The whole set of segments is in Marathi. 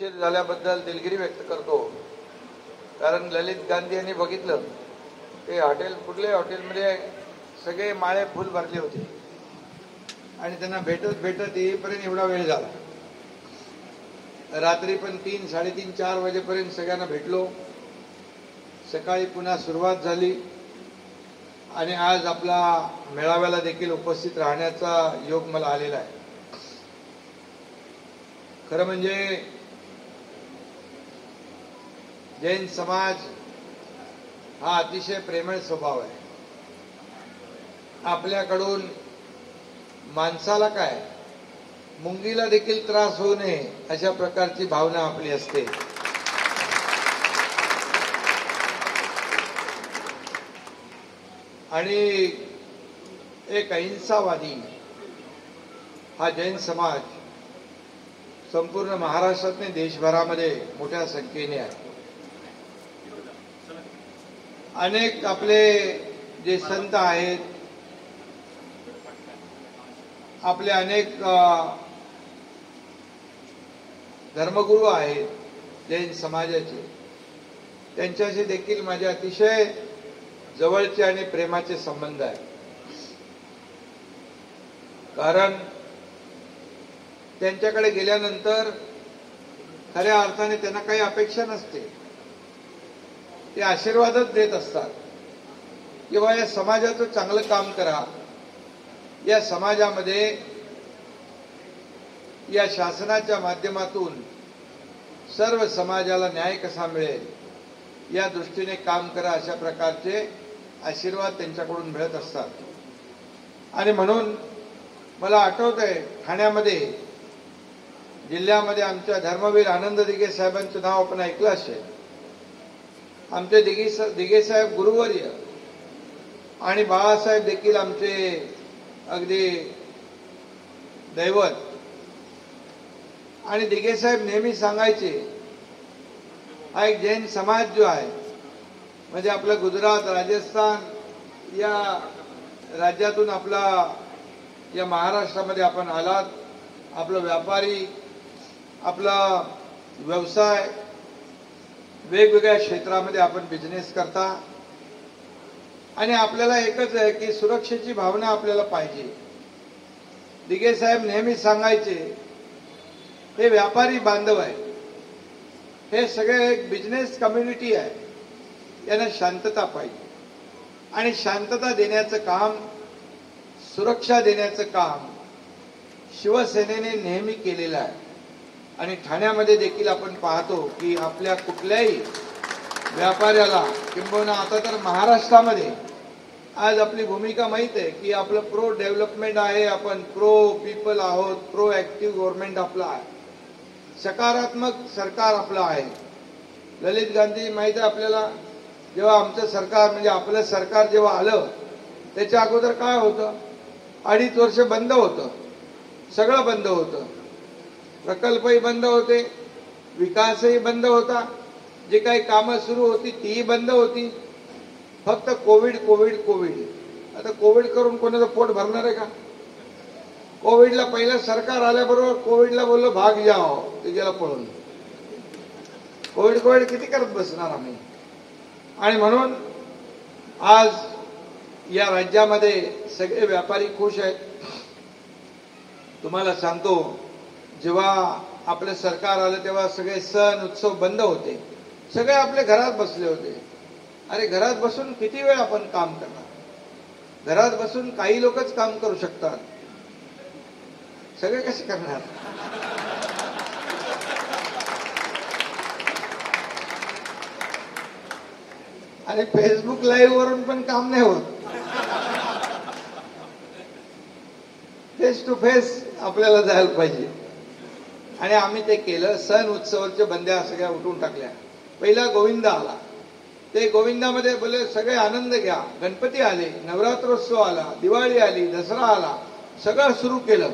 उशीर झाल्याबद्दल दिलगिरी व्यक्त करतो. कारण ललित गांधी यांनी बघितलं ते हॉटेल कुठल्या हॉटेलमध्ये सगळे माळे फुल भरले होते आणि त्यांना भेटत येईपर्यंत एवढा वेळ झाला. रात्री पण 3, 3:30, 4 वाजेपर्यंत सगळ्यांना भेटलो. सकाळी पुन्हा सुरुवात झाली आणि आज आपला मेळाव्याला देखील उपस्थित राहण्याचा योग मला आलेला आहे. खरं म्हणजे जैन समाज हा अतिशय प्रेमळ स्वभाव आहे. आपल्याकडून माणसाला काय मुंगीला देखील त्रास होऊ नये अशा प्रकारची भावना आपली असते. आणि एक अहिंसावादी हा जैन समाज संपूर्ण महाराष्ट्रात नाही देशभरामध्ये मोठ्या संख्येने आहे. अनेक आपले जे संत आहेत, आपले अनेक धर्मगुरू आहेत जैन समाजाचे, त्यांच्याशी देखील माझे अतिशय जवळचे आणि प्रेमाचे संबंध आहेत. कारण त्यांच्याकडे गेल्यानंतर खऱ्या अर्थाने त्यांना काही अपेक्षा नसते. ते आशीर्वादच देत असतात किंवा या समाजाचं चांगलं काम करा, या समाजामध्ये या शासनाच्या माध्यमातून सर्व समाजाला न्याय कसा मिळेल या दृष्टीने काम करा, अशा प्रकारचे आशीर्वाद त्यांच्याकडून मिळत असतात. आणि म्हणून मला आठवतंय ठाण्यामध्ये जिल्ह्यामध्ये आमच्या धर्मवीर आनंद दिघे साहेबांचं नाव आपण ऐकलं असेल. आमचे दिघे साहेब गुरुवर्य आणि बाळासाहेब देखील आमचे अगदी दैवत. आणि दिघे साहेब नेहमी सांगायचे हा एक जैन समाज जो आहे म्हणजे आपलं गुजरात, राजस्थान या राज्यातून आपला या महाराष्ट्रामध्ये आपण आलात, आपलं व्यापारी, आपला व्यवसाय, वेगवेगळ्या क्षेत्रामध्ये आपण बिझनेस करता आणि आपल्याला एकच आहे की सुरक्षेची भावना आपल्याला पाहिजे. दिघे साहेब नेहमी सांगायचे हे व्यापारी बांधव आहे, हे सगळे एक बिझनेस कम्युनिटी आहे, यांना शांतता पाहिजे आणि शांतता देण्याचं काम, सुरक्षा देण्याचं काम शिवसेनेने नेहमी केलेलं आहे. आणि ठाण्यामध्ये देखील आपण पाहतो की आपल्या कुठल्याही व्यापाऱ्याला किंबहुना आता तर महाराष्ट्रामध्ये आज आपली भूमिका माहीत आहे की आपलं प्रो डेव्हलपमेंट आहे, आपण प्रो पीपल आहोत, प्रो ऍक्टिव्ह गव्हर्नमेंट आपलं आहे, सकारात्मक सरकार आपलं आहे. ललित गांधी माहीत आहे आपल्याला, जेव्हा आमचं सरकार म्हणजे आपलं सरकार जेव्हा आलं त्याच्या अगोदर काय होतं, 2.5 वर्ष बंद होतं, सगळं बंद होतं, प्रकल्पही बंद होते, विकासही बंद होता, जे काही कामं सुरू होती तीही बंद होती. फक्त कोविड कोविड कोविड. आता कोविड करून कोणाचं पोट भरणार आहे का? कोविडला पहिलं सरकार आल्याबरोबर कोविडला बोललो भाग जाओ, ते गेला पळून. कोविड किती करत बसणार आम्ही? आणि म्हणून आज या राज्यामध्ये सगळे व्यापारी खुश आहेत. तुम्हाला सांगतो, जेव्हा आपलं सरकार आलं तेव्हा सगळे सण उत्सव बंद होते, सगळे आपले घरात बसले होते. अरे घरात बसून किती वेळ आपण काम करणार? घरात बसून काही लोकच काम करू शकतात, सगळे कसे करणार? आणि फेसबुक लाईव्ह वरून पण काम नाही होत. फेस टू फेस आपल्याला जायला पाहिजे. आणि आम्ही ते केलं. सण उत्सवाच्या बंद्या सगळ्या उठून टाकल्या. पहिला गोविंदा आला, ते गोविंदामध्ये बोले सगळे आनंद घ्या. गणपती आले, नवरात्रोत्सव आला, दिवाळी आली, दसरा आला, सगळं सुरू केलं.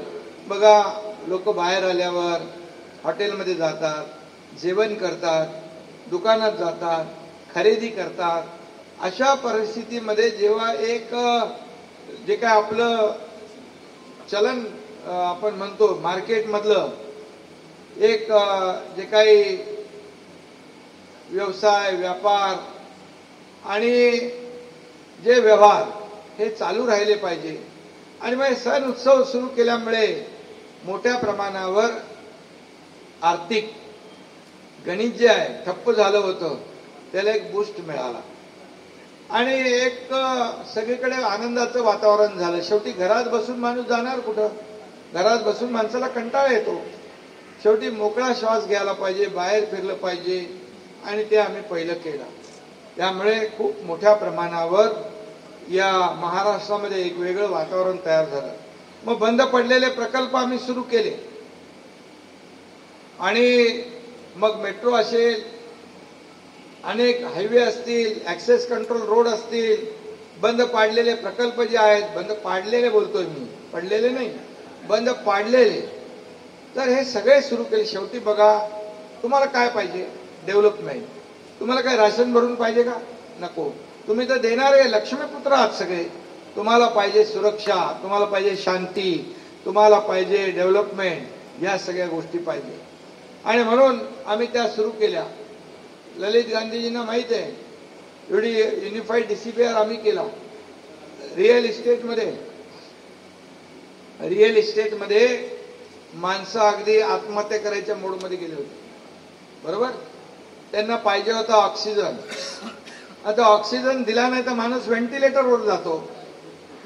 बघा लोक बाहेर आल्यावर हॉटेलमध्ये जातात, जेवण करतात, दुकानात जातात, खरेदी करतात. अशा परिस्थितीमध्ये जेव्हा एक जे काय आपलं चलन आपण म्हणतो मार्केटमधलं एक जे काही व्यवसाय व्यापार आणि जे व्यवहार हे चालू राहिले पाहिजे. आणि मग सण उत्सव सुरू केल्यामुळे मोठ्या प्रमाणावर आर्थिक गणित जे आहे ठप्प झालं होतं त्याला एक बूस्ट मिळाला आणि एक सगळीकडे आनंदाचं वातावरण झालं. शेवटी घरात बसून माणूस जाणार कुठं? घरात बसून माणसाला कंटाळा येतो. शेवटी मोकळा श्वास घ्यायला पाहिजे, बाहेर फिरलं पाहिजे आणि ते आम्ही पहिलं केलं. त्यामुळे खूप मोठ्या प्रमाणावर या महाराष्ट्रामध्ये एक वेगळं वातावरण तयार झालं. मग बंद पडलेले प्रकल्प आम्ही सुरू केले आणि मग मेट्रो असेल, अनेक हायवे असतील, ऍक्सेस कंट्रोल रोड असतील, बंद पाडलेले प्रकल्प जे आहेत, बंद पाडलेले बोलतोय मी, पडलेले नाही, बंद पाडलेले, तर हे सगळे सुरू केले. शेवटी बघा, तुम्हाला काय पाहिजे? डेव्हलपमेंट. तुम्हाला काय राशन भरून पाहिजे का? नको. तुम्ही तर देणारे लक्ष्मीपुत्र आहात सगळे. तुम्हाला पाहिजे सुरक्षा, तुम्हाला पाहिजे शांती, तुम्हाला पाहिजे डेव्हलपमेंट, या सगळ्या गोष्टी पाहिजे. आणि म्हणून आम्ही त्या सुरू केल्या. ललित गांधीजींना माहित आहे एवढी युनिफाईड डीसीपीआर आम्ही केला. रिअल इस्टेटमध्ये माणसं अगदी आत्महत्या करायच्या मोडमध्ये गेले होते. बरोबर? त्यांना पाहिजे होता ऑक्सिजन. आता ऑक्सिजन दिला नाही तर माणूस व्हेंटिलेटरवर जातो.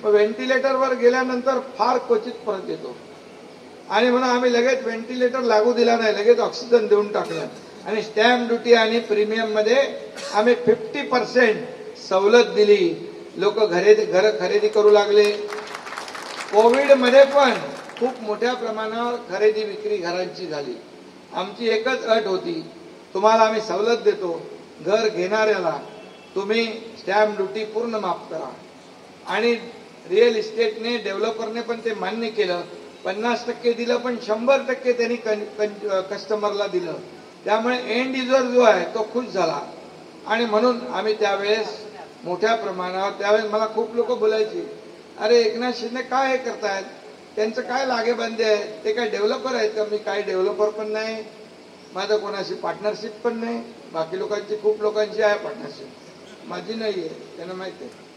मग व्हेंटिलेटरवर गेल्यानंतर फार क्वचित परत येतो. आणि म्हणून आम्ही लगेच व्हेंटिलेटर लागू दिला नाही, लगेच ऑक्सिजन देऊन टाकलं. आणि स्टॅम्प ड्युटी आणि प्रीमियम मध्ये आम्ही 50% सवलत दिली. लोक घर खरेदी करू लागले. कोविड मध्ये पण खूप मोठ्या प्रमाणावर खरेदी विक्री घरांची झाली. आमची एकच अट होती, तुम्हाला आम्ही सवलत देतो, घर घेणाऱ्याला तुम्ही स्टॅम्प ड्युटी पूर्ण माफ करा. आणि रिअल इस्टेटने डेव्हलपरने पण ते मान्य केलं. 50% दिलं पण 100% त्यांनी कस्टमरला दिलं. त्यामुळे एंड युजर जो आहे तो खुश झाला. आणि म्हणून आम्ही त्यावेळेस मोठ्या प्रमाणावर, त्यावेळेस मला खूप लोक बोलायची, अरे एकनाथ शिंदे काय हे करतायत, त्यांचं काय लागेबांधे आहे, ते काय डेव्हलपर आहेत का? मी काय डेव्हलपर पण नाही, माझं कोणाशी पार्टनरशिप पण नाही. बाकी लोकांची, खूप लोकांची आहे पार्टनरशिप, माझी नाही आहे, त्यांना माहिती आहे.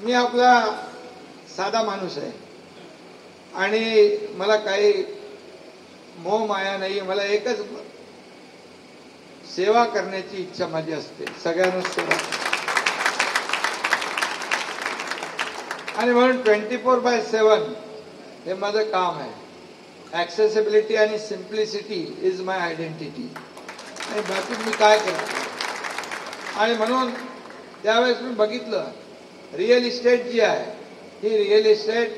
मी आपला साधा माणूस आहे आणि मला काही मोह माया नाही. मला एकच सेवा करण्याची इच्छा माझी असते, सगळ्यांना सेवा. आणि म्हणून 24/7 हे माझं काम आहे. ऍक्सेसिबिलिटी आणि सिम्प्लिसिटी इज माय आयडेंटिटी. आणि बाकी मी काय करतो. आणि म्हणून त्यावेळेस मी बघितलं, रिअल इस्टेट जी आहे ही real estate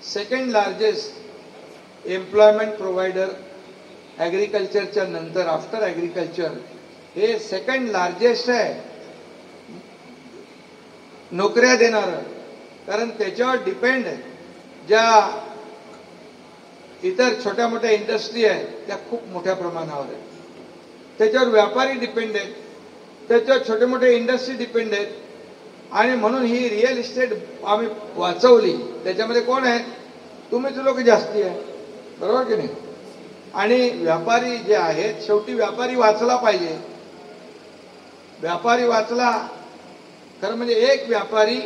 second largest employment provider ॲग्रिकल्चरच्या नंतर, आफ्टर ॲग्रिकल्चर हे सेकंड लार्जेस्ट आहे नोकऱ्या देणारं. कारण त्याच्यावर डिपेंड ज्या इतर छोट्या मोठ्या इंडस्ट्री आहेत त्या खूप मोठ्या प्रमाणावर आहेत. त्याच्यावर व्यापारी डिपेंड आहेत, त्याच्यावर छोटे मोठे इंडस्ट्री डिपेंड आहेत. आणि म्हणून ही रिअल इस्टेट आम्ही वाचवली. त्याच्यामध्ये कोण आहे? तुम्हीच लोक जास्ती आहे, बरोबर की नाही? आणि व्यापारी जे आहेत, शेवटी व्यापारी वाचला पाहिजे. व्यापारी वाचला खरं म्हणजे एक व्यापारी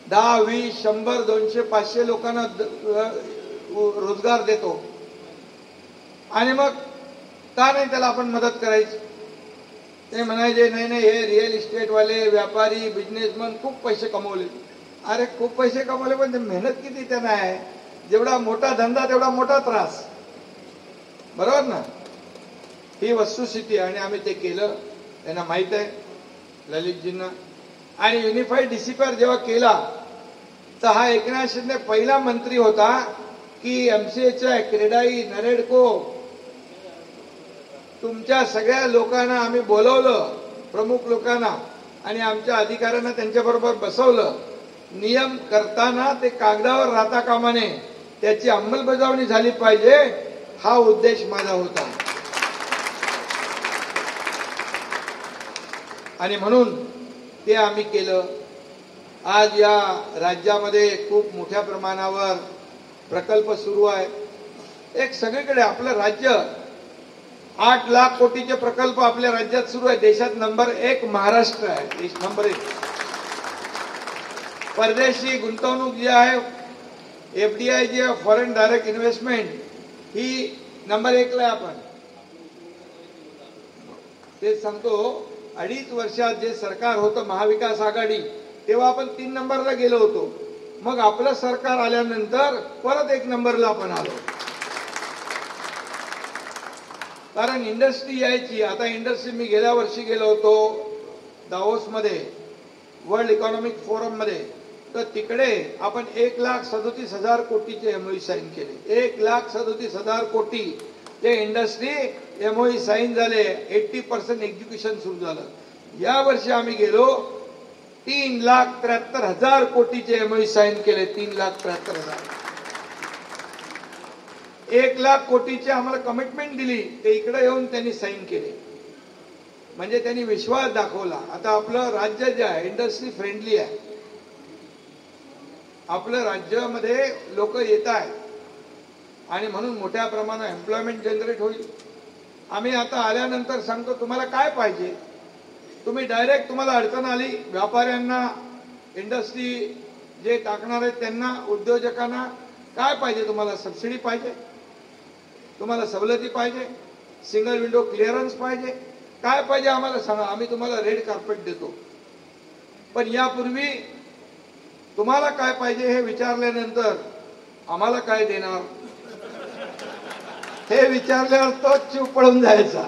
10, 20, 100, 200, 500 लोकांना रोजगार देतो. आणि मग का नाही त्याला आपण मदत करायची? ते म्हणायचे नाही नाही, हे रिअल इस्टेटवाले व्यापारी बिझनेसमन खूप पैसे कमवले. अरे खूप पैसे कमवले पण ते मेहनत किती त्यांना आहे. जेवढा मोठा धंदा तेवढा मोठा त्रास, बरोबर ना? ही वस्तुस्थिती. आणि आम्ही ते केलं, त्यांना माहित आहे ललितजींना. आणि युनिफाईड डीसीपीआर जेव्हा केला तर हा एकनाथ शिंदे पहिला मंत्री होता की एमसीएच्या क्रेडाई, नरेडको, तुमच्या सगळ्या लोकांना आम्ही बोलवलं, प्रमुख लोकांना, आणि आमच्या अधिकाऱ्यांना त्यांच्याबरोबर बसवलं. नियम करताना ते कागदावर राहता कामा नये, त्याची अंमलबजावणी झाली पाहिजे, हा उद्देश माझा होता. आणि म्हणून ते आम्ही केलं. आज या राज्यामध्ये खूप मोठ्या प्रमाणावर प्रकल्प सुरू आहेत. एक सगळीकडे आपलं राज्य 8 लाख कोटीचे प्रकल्प आपल्या राज्यात सुरू आहे. देशात नंबर 1 महाराष्ट्र आहे. देश नंबर 1. परदेशी गुंतवणूक जी आहे, FDI जी आहे, फॉरेन डायरेक्ट इन्व्हेस्टमेंट, ही नंबर 1 ला आहे. आपण ते सांगतो 2.5 वर्षात जे सरकार होतं महाविकास आघाडी, तेव्हा आपण 3 नंबरला गेलो होतो. मग आपलं सरकार आल्यानंतर परत 1 नंबरला आपण आलो. कारण इंडस्ट्री यायची. आता इंडस्ट्री, मी गेल्या वर्षी गेलो होतो दावोसमध्ये वर्ल्ड इकॉनॉमिक फोरम मध्ये, तर तिकडे आपण 1,37,000 कोटीचे MOU साईन केले. 1,37,000 कोटी ते इंडस्ट्री MOU साईन झाले. 80% एक्झिक्युशन सुरू झालं. या वर्षी आम्ही गेलो 3,73,000 कोटीचे MOU साईन केले. 3,73,000. 1,00,000 कोटीची आम्हाला कमिटमेंट दिली, ते इकडे येऊन त्यांनी साईन केले. म्हणजे त्यांनी विश्वास दाखवला. आता आपलं राज्य जे आहे इंडस्ट्री फ्रेंडली आहे. आपलं राज्यामध्ये लोक येत आहेत आणि म्हणून मोठ्या प्रमाणात एम्प्लॉयमेंट जनरेट होईल. आम्ही आता आल्यानंतर सांगतो तुम्हाला काय पाहिजे. तुम्ही डायरेक्ट, तुम्हाला अडचण आली, व्यापाऱ्यांना, इंडस्ट्री जे टाकणार आहेत त्यांना, उद्योजकांना काय पाहिजे, तुम्हाला सबसिडी पाहिजे, तुम्हाला सवलती पाहिजे, सिंगल विंडो क्लिअरन्स पाहिजे, काय पाहिजे आम्हाला सांगा. आम्ही तुम्हाला रेड कार्पेट देतो. पण यापूर्वी तुम्हाला काय पाहिजे हे विचारल्यानंतर आम्हाला काय देणार हे विचारल्यावर तो चूप पळून जायचा.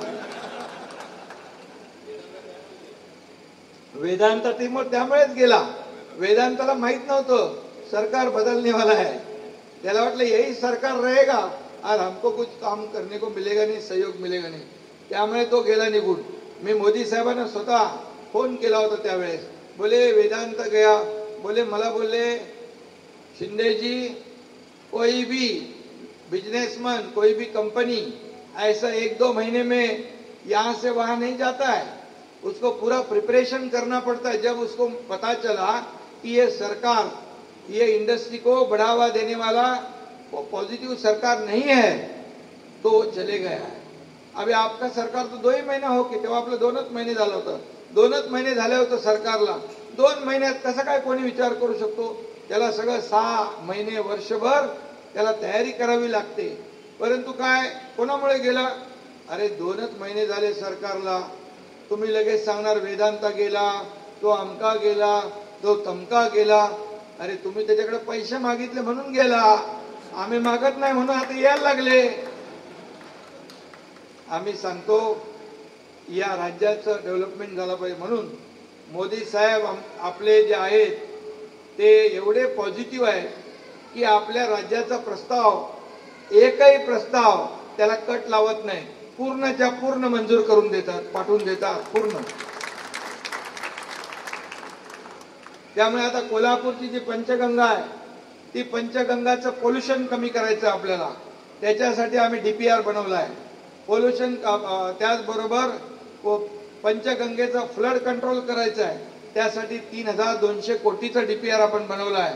वेदांत त्यामुळेच गेला. वेदांताला माहित नव्हतं सरकार बदलने वाला है. त्याला वाटलं यही सरकार रहेगा और हमको कुछ काम करने को मिलेगा नहीं, सहयोग मिलेगा नहीं. त्यामुळे तो गेला निघून. मी मोदी साहेबांना स्वतः फोन केला होता त्यावेळेस. बोले वेदांत गया. बोले, मला बोले शिंदे जी, कोई भी बिजनेसमैन, कोई भी कंपनी ऐसा 1-2 महीने में यहाँ से वहां नहीं जाता है. उसको पूरा प्रिपरेशन करना पड़ता है. जब उसको पता चला कि ये सरकार, ये इंडस्ट्री को बढ़ावा देने वाला पॉजिटिव सरकार नहीं है, तो चले गया है. अभी आपका सरकार तो 2 ही महीना हो की, तेव्हा आपलं 2च महिने झालं होतं. 2च महिने झाले होते सरकारला. 2 महिन्यात कसं काय कोणी विचार करू शकतो. त्याला सगळं 6 महिने, वर्षभर त्याला तयारी करावी लागते. परंतु काय, कोणामुळे गेला. अरे 2च महिने झाले सरकारला. तुम्ही लगेच सांगणार वेदांता गेला, तो अमका गेला, तो तमका गेला. अरे तुम्ही त्याच्याकडे पैसे मागितले म्हणून गेला. आम्ही मागत नाही म्हणून आता यायला लागले. आम्ही सांगतो या राज्याचं डेव्हलपमेंट झालं पाहिजे. म्हणून मोदी साहेब आपले जे आहेत ते एवढे पॉझिटिव्ह आहे की आपल्या राज्याचा प्रस्ताव, एकही प्रस्ताव त्याला कट लावत नाही. पूर्णच्या पूर्ण मंजूर करून देतात, पाठवून देतात पूर्ण. त्यामुळे आता कोल्हापूरची जी पंचगंगा आहे, ती पंचगंगाचं पोल्युशन कमी करायचं आपल्याला. त्याच्यासाठी आम्ही DPR बनवला आहे. पोल्युशन, त्याचबरोबर पंचगंगेचा फ्लड कंट्रोल करायचं आहे. त्यासाठी 3,200 कोटीचा DPR आपण बनवला आहे.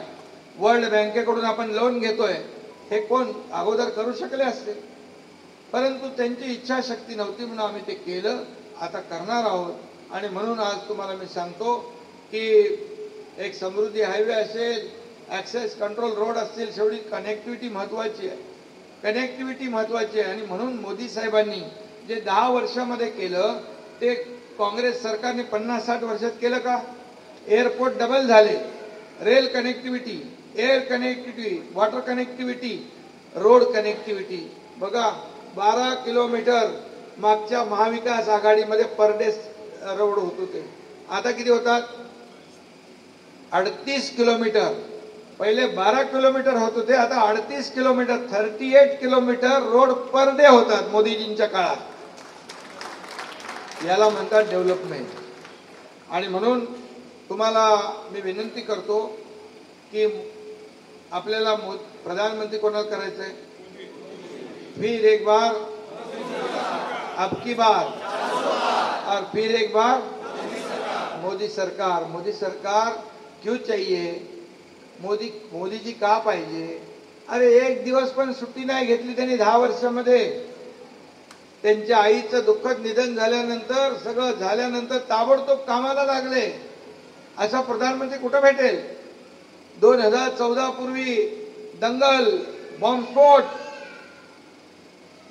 वर्ल्ड बँकेकडून आपण लोन घेतोय. हे कोण अगोदर करू शकले असते, परंतु त्यांची इच्छाशक्ती नव्हती म्हणून आम्ही ते केलं. आता करणार आहोत. आणि म्हणून आज तुम्हाला मी सांगतो की एक समृद्धी हायवे असेल, ऍक्सेस कंट्रोल रोड असतील, शेवटी कनेक्टिव्हिटी महत्वाची आहे. कनेक्टिव्हिटी महत्वाची आहे. आणि म्हणून मोदी साहेबांनी जे 10 वर्षामध्ये केलं ते काँग्रेस सरकारने 50-60 वर्षात केलं का. एअरपोर्ट डबल झाले, rail connectivity, air connectivity, water connectivity, road connectivity. बघा 12 किलोमीटर मागच्या महाविकास आघाडीमध्ये पर डे रोड होत होते. आता किती होतात. 38 किलोमीटर. पहिले 12 किलोमीटर होत होते, आता 38 kilometre, 38 kilometre road per day होतात मोदीजींच्या काळात. याला म्हणतात डेव्हलपमेंट. आणि म्हणून तुम्हाला मी विनंती करतो की आपल्याला प्रधानमंत्री कोणाला करायचंय. फिर एक बार, अब की बार, और फिर एक बार मोदी सरकार. मोदी सरकार क्यों चाहिए, मोदी जी का पाहिजे. अरे एक दिवस पण सुट्टी नाही घेतली त्यांनी 10 वर्षामध्ये. त्यांच्या आईचं दुःखद निधन झाल्यानंतर, सगळं झाल्यानंतर ताबडतोब कामाला लागले. असा प्रधानमंत्री कुठं भेटेल? 2014 पूर्वी दंगल, बॉम्बस्फोट,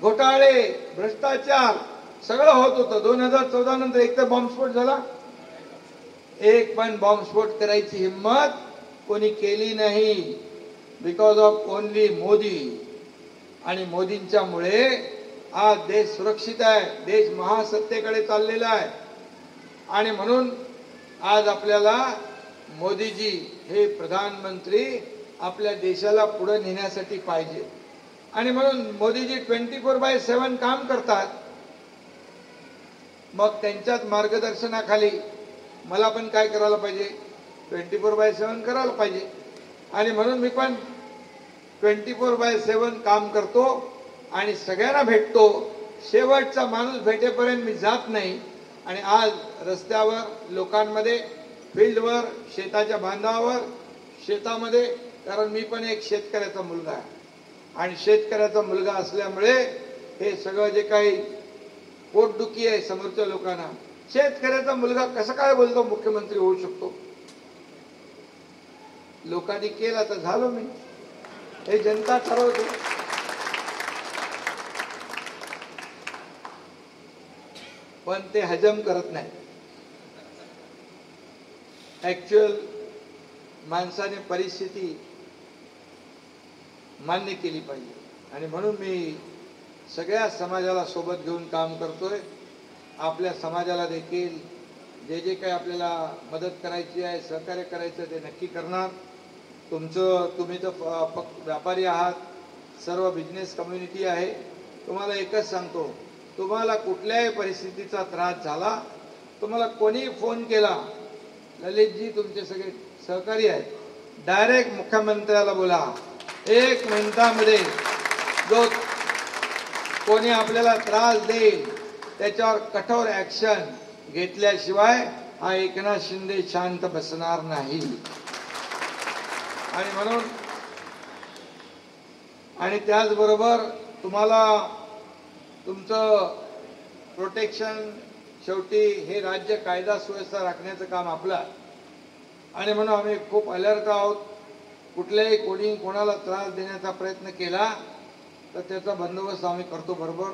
घोटाळे, भ्रष्टाचार सगळं होत होतं. 2014 नंतर एक तर बॉम्बस्फोट झाला, एक पण बॉम्बस्फोट करायची हिम्मत कोणी केली नाही. Because of only Modi. आणि मोदींच्या मुळे आज देश सुरक्षित आहे, देश महासत्तेकडे चाललेला आहे. आणि म्हणून आज आपल्याला मोदीजी हे प्रधानमंत्री आपल्या देशाला पुढे नेण्यासाठी पाहिजे. आणि म्हणून मोदीजी 24/7 काम करतात. मग त्यांच्याच मार्गदर्शनाखाली मला पण काय करायला पाहिजे? 24/7 करायला पाहिजे. आणि म्हणून मी पण 24/7 काम करतो आणि सगळ्यांना भेटतो. शेवटचा माणूस भेटेपर्यंत मी जात नाही. आणि आज रस्त्यावर, लोकांमध्ये, फील्डवर, शेताच्या बांधावर, शेतामध्ये, कारण मी पण एक शेतकऱ्याचा मुलगा आहे. आणि शेतकऱ्याचा मुलगा असल्यामुळे हे सगळं जे काही पोटदुखी आहे समोरच्या लोकांना, शेतकऱ्याचा मुलगा कसं काय बोलतो मुख्यमंत्री होऊ शकतो? लोकांनी केला तर झालो मी, हे जनता ठरवते. पण ते हजम करत नाही. ऍक्च्युअल माणसाने परिस्थिती मान्य केली पाहिजे. आणि म्हणून मी सगळ्या समाजाला सोबत घेऊन काम करतोय. आपल्या समाजाला देखील जे जे काही आपल्याला मदत करायची आहे, सहकार्य करायचं ते नक्की करणार. तुम्ही तर व्यापारी आहात, सर्व बिझनेस कम्युनिटी आहे. तुम्हाला एकच सांगतो, तुम्हाला कुठल्याही परिस्थितीचा त्रास झाला, तुम्हाला कोणी फोन केला, ललितजी तुमचे सगळे सहकारी आहेत, डायरेक्ट मुख्यमंत्र्याला बोला. 1 मिनिटामध्ये जो कोणी आपल्याला त्रास देईल त्याच्यावर कठोर ऍक्शन घेतल्याशिवाय हा एकनाथ शिंदे शांत बसणार नाही. आणि म्हणून आणि त्याचबरोबर तुम्हाला तुमचं प्रोटेक्शन, शेवटी हे राज्य कायदा सुव्यवस्था राखण्याचं काम आपलं आहे. आणि म्हणून आम्ही खूप अलर्ट आहोत. कुठल्याही कोणी कोणाला त्रास देण्याचा प्रयत्न केला तर त्याचा बंदोबस्त आम्ही करतो बरोबर.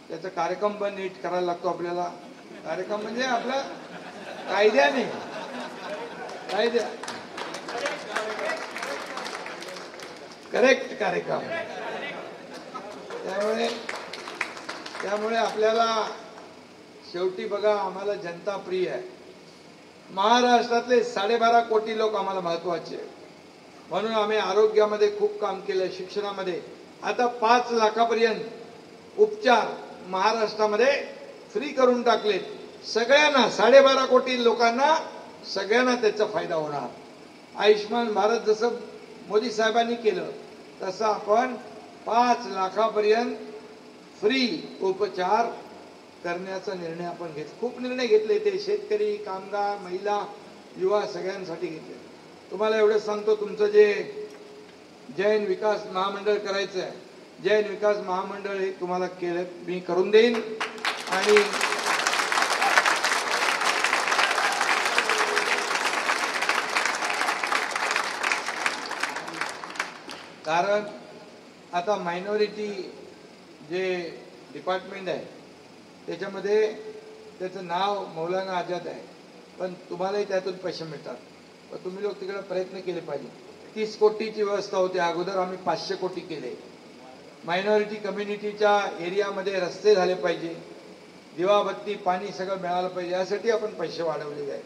त्याचा कार्यक्रम पण नीट करायला लागतो आपल्याला. कार्यक्रम म्हणजे आपला कायद्याने, कायद्या करेक्ट कार्यक्रम. त्यामुळे आपल्याला शेवटी बघा, आम्हाला जनता प्रिय आहे. महाराष्ट्रातले 12.5 कोटी लोक आम्हाला महत्वाचे आहे. म्हणून आम्ही आरोग्यामध्ये खूप काम केलं, शिक्षणामध्ये. आता 5 लाखापर्यंत उपचार महाराष्ट्रामध्ये फ्री करून टाकलेत. सगळ्यांना, 12.5 कोटी लोकांना सगळ्यांना त्याचा फायदा होणार. आयुष्मान भारत जसं मोदी साहेबांनी केलं तसं आपण 5 लाखापर्यंत फ्री उपचार करण्याचा निर्णय आपण घेतला. खूप निर्णय घेतले, ते शेतकरी, कामगार, महिला, युवा सगळ्यांसाठी घेतले. तुम्हाला एवढं सांगतो, तुमचं जे जैन विकास महामंडळ करायचं आहे, जैन विकास महामंडळ हे तुम्हाला केलं, मी करून देईन. आणि कारण आता मायनॉरिटी जे डिपार्टमेंट आहे त्याच्यामध्ये त्याचं नाव मौलाना आझाद आहे, पण तुम्हालाही त्यातून पैसे मिळतात. पण तुम्ही लोक तिकडे प्रयत्न केले पाहिजे. 30 कोटीची व्यवस्था होती अगोदर, आम्ही 500 कोटी केले. मायनॉरिटी कम्युनिटीच्या एरियामध्ये रस्ते झाले पाहिजे, दिवाबत्ती, पाणी सगळं मिळालं पाहिजे, यासाठी आपण पैसे वाढवलेले आहेत.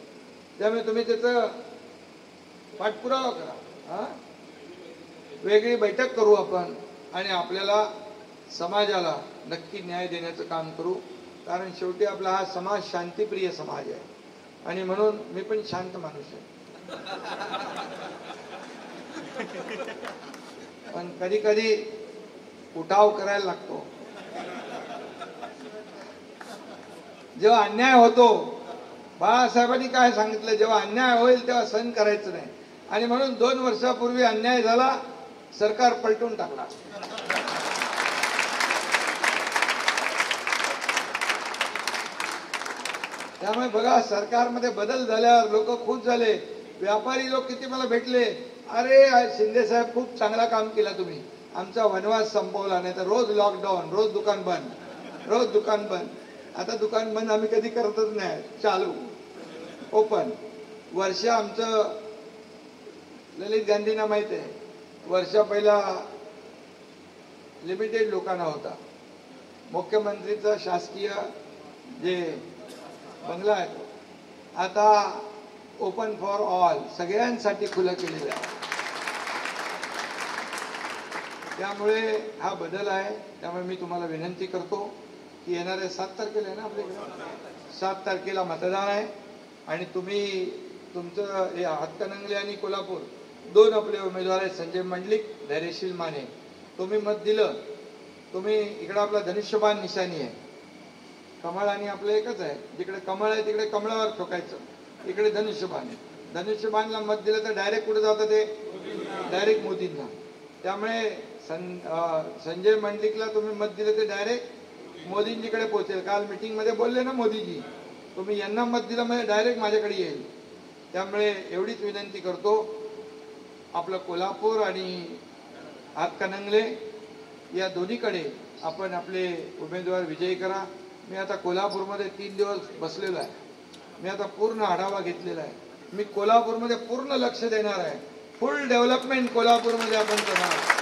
त्यामुळे तुम्ही त्याचं पाठपुरावा करा. वेगळी बैठक करू आपण आणि आपल्याला समाजाला नक्की न्याय देण्याचं काम करू. कारण शेवटी आपला हा समाज शांतिप्रिय समाज आहे. आणि म्हणून मी पण शांत माणूस आहे. पण कधी कधी उठाव करायला लागतो. जेव्हा अन्याय होतो, बाळासाहेबांनी काय सांगितलं, जेव्हा अन्याय होईल तेव्हा सहन करायचं नाही. आणि म्हणून 2 वर्षापूर्वी अन्याय झाला, सरकार पलटून टाकणार. त्यामुळे बघा, सरकारमध्ये बदल झाल्यावर लोक खुश झाले. व्यापारी लोक किती मला भेटले, अरे शिंदे साहेब खूप चांगला काम केला तुम्ही, आमचा वनवास संपवला. नाही तर रोज लॉकडाऊन, रोज दुकान बंद, रोज दुकान बंद. आता दुकान बंद आम्ही कधी करतच नाही, चालू ओपन. वर्ष आमचं ललित गांधींना माहित आहे, वर्षा पहिला लिमिटेड लोकांना होता. मुख्यमंत्रीचा शासकीय जे बंगला आहे आता ओपन फॉर ऑल, सगळ्यांसाठी खुलं केलेलं आहे. त्यामुळे हा बदल आहे. त्यामुळे मी तुम्हाला विनंती करतो की येणाऱ्या 7 तारखेला आहे ना आपल्याकडे, 7 तारखेला मतदान आहे आणि तुम्ही तुमचं हे हातकणंगले आणि कोल्हापूर 2 आपले उमेदवार आहेत, संजय मंडलिक, धैर्यशील माने. तुम्ही मत दिलं, तुम्ही इकडे आपला धनुष्यबाण निशाणी आहे, कमळ आणि आपलं एकच आहे. जिकडे कमळ आहे तिकडे कमळावर ठोकायचं, इकडे धनुष्यबाण आहे. धनुष्यबाणला मत दिलं तर डायरेक्ट कुठे जातं, ते डायरेक्ट मोदींना. त्यामुळे संजय मंडलिकला तुम्ही मत दिलं तर डायरेक्ट मोदींजीकडे पोहोचेल. काल मीटिंगमध्ये बोलले ना मोदीजी, तुम्ही यांना मत दिलं म्हणजे डायरेक्ट माझ्याकडे येईल. त्यामुळे एवढीच विनंती करतो, आपलं कोल्हापूर आणि हातकणंगले या दोन्हीकडे आपण आपले उमेदवार विजयी करा. मी आता कोल्हापूरमध्ये 3 दिवस बसलेलो आहे. मी आता पूर्ण आढावा घेतलेला आहे. मी कोल्हापूरमध्ये पूर्ण लक्ष देणार आहे. फुल डेव्हलपमेंट कोल्हापूरमध्ये आपण करणार.